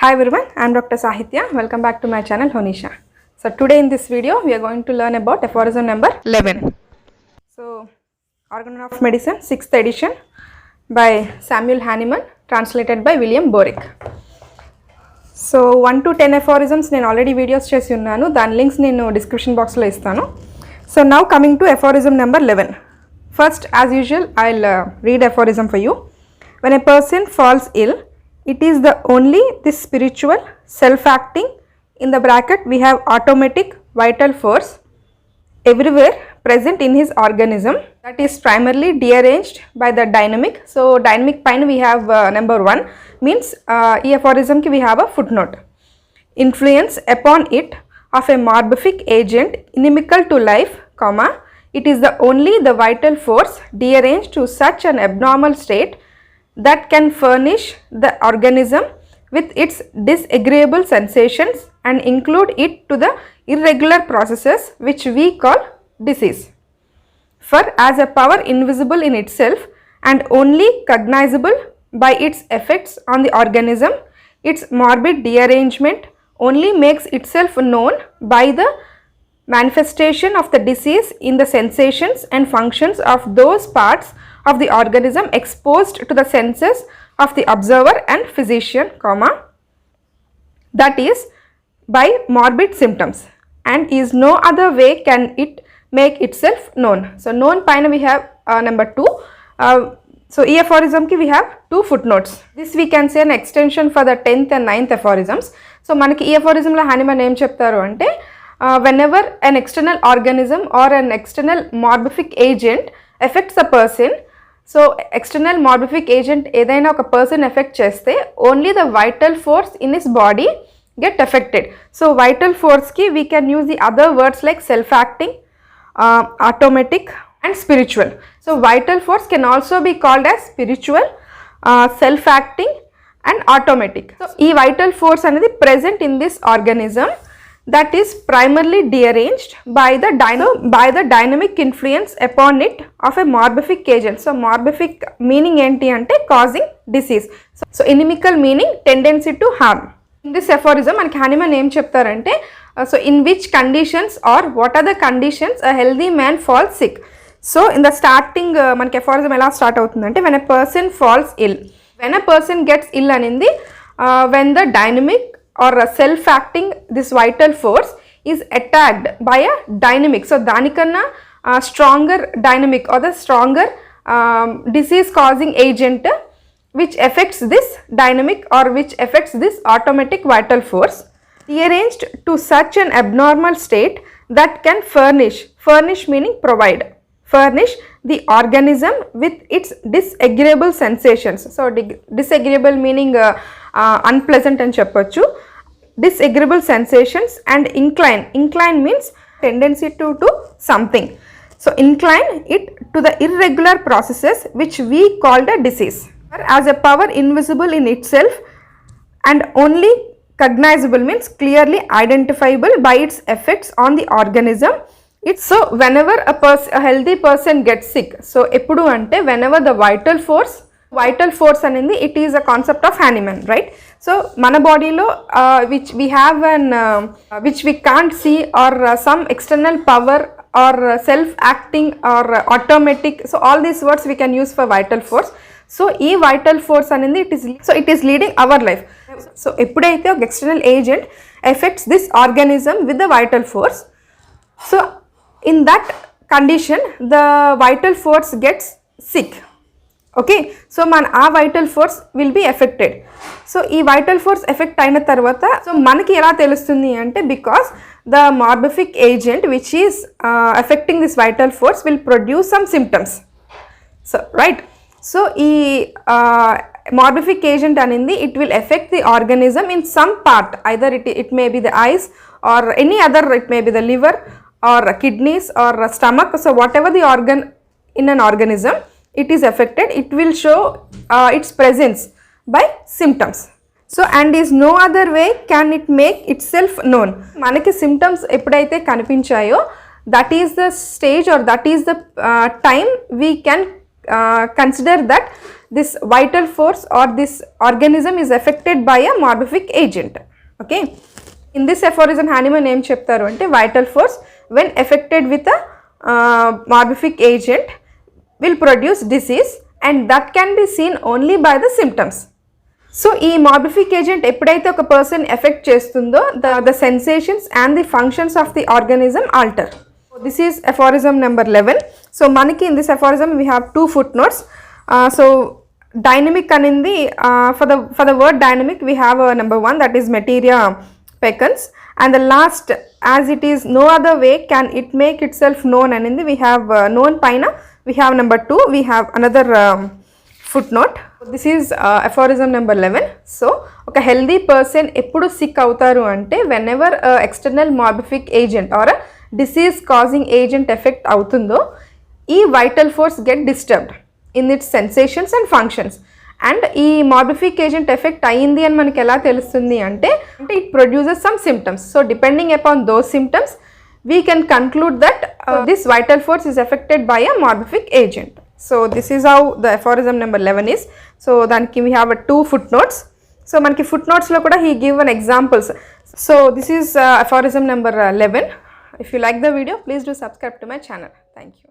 Hi everyone, I am Dr. Sahithya. Welcome back to my channel Honisha. So today in this video we are going to learn about aphorism number 11. So Organ of Medicine 6th edition by Samuel Hahnemann, translated by William Borick. So 1 to 10 aphorisms నేను already videos చేసి ఉన్నాను, దాని links నేను description box లో ఇస్తాను. So now coming to aphorism number 11. First, as usual, I'll read aphorism for you. When a person falls ill, it is the only this spiritual self-acting, in the bracket we have automatic vital force everywhere present in his organism, that is primarily deranged by the dynamic. So dynamic pine we have number 1 means ee aphorism ki we have a footnote. Influence upon it of a morbific agent inimical to life, comma, it is the only the vital force deranged to such an abnormal state that can furnish the organism with its disagreeable sensations and include it to the irregular processes which we call disease. For as a power invisible in itself and only cognizable by its effects on the organism, its morbid derangement only makes itself known by the manifestation of the disease in the sensations and functions of those parts of the organism exposed to the senses of the observer and physician, comma, that is by morbid symptoms, and is no other way can it make itself known. So known paina we have number 2. So e aphorism ki we have 2 footnotes. This we can say an extension for the 10th and 9th aphorisms. So manaki e aphorism la Hahnemann em cheptaru ante whenever an external organism or an external morbific agent affects a person, so external morbific agent ఏదైనా ఒక person affect చేస్తే only the vital force in his body get affected. So vital ఫోర్స్కి we can use the other words like self acting, automatic and spiritual. So vital force can also be called as spiritual, self acting and automatic. So ఈ vital force అనేది present in this organism that is primarily deranged by the dynamic influence upon it of a morbific agent. So morbific meaning enti ante causing disease. So inimical meaning tendency to harm. In this aphorism manaki Hahnemann em cheptarante so in which conditions or what are the conditions a healthy man falls sick. So in the starting manaki aphorism ela start avutundante when a person falls ill, when a person gets ill anindi when the dynamic or a self-acting this vital force is attacked by a dynamic. So danikanna stronger dynamic or the stronger disease causing agent which affects this dynamic or which affects this automatic vital force, rearranged to such an abnormal state that can furnish meaning provide, furnish the organism with its disagreeable sensations. So disagreeable meaning unpleasant అని చెప్పొచ్చు, disagreeable sensations, and incline means tendency to do something. So incline it to the irregular processes which we called a disease. As a power invisible in itself and only cognizable means clearly identifiable by its effects on the organism. It's so whenever a healthy person gets sick, so eppudu ante whenever the vital force అనేది it is a concept of Hahnemann, right? So మన బాడీలో which we have an which we can't see or some external power or self acting or automatic, so all these words we can use for vital force. So ఈ vital force అనేది it is leading our life. So ఎప్పుడైతే ఒక external agent affects this organism with the vital force, so in that condition the vital force gets sick. Okay, so మన ఆ vital force will be affected. So ఈ vital force affect అయిన తర్వాత so మనకి ఎలా తెలుస్తుంది అంటే because the morbific agent which is affecting this vital force will produce some symptoms. So right, so ఈ మార్బిఫిక్ ఏజెంట్ అనేది it will affect the organism in some part, either it may be the eyes or any other, it may be the liver or kidneys are stomach. So whatever the organ in an organism it is affected, it will show its presence by symptoms. So and is no other way can it make itself known. మనకి symptoms ఎప్పుడైతే కనిపించాయో that is the stage or that is the time we can consider that this vital force or this organism is affected by a morbific agent. Okay, in this aphorism Hahnemann em cheptaru ante vital force when affected with a morbific agent will produce disease and that can be seen only by the symptoms. So ఈ morbific agent ఎప్పుడైతే ఒక person affect చేస్తుందో the sensations and the functions of the organism alter. This is aphorism number 11. So మనకి in this aphorism we have 2 footnotes. So dynamic అనింది for the word dynamic we have number 1 that is materia peccans and the last as it is no other way can it make itself known aninది we have known paina we have number 2 we have another footnote. This is aphorism number 11. So oka healthy person eppudu sick avutaru ante whenever external morbific agent or a disease causing agent effect avutundo ee vital force get disturbed in its sensations and functions. And ఈ morbific agent effect అయ్యింది అని మనకి ఎలా తెలుస్తుంది అంటే it produces some symptoms. So depending upon those symptoms we can conclude that this vital force is affected by a morbific agent. So this is how the aphorism number 11 is. So దానికి we have 2 footnotes. So మనకి footnotesలో కూడా he give an examples. So this is aphorism number 11. If you like the video, please do subscribe to my channel. Thank you.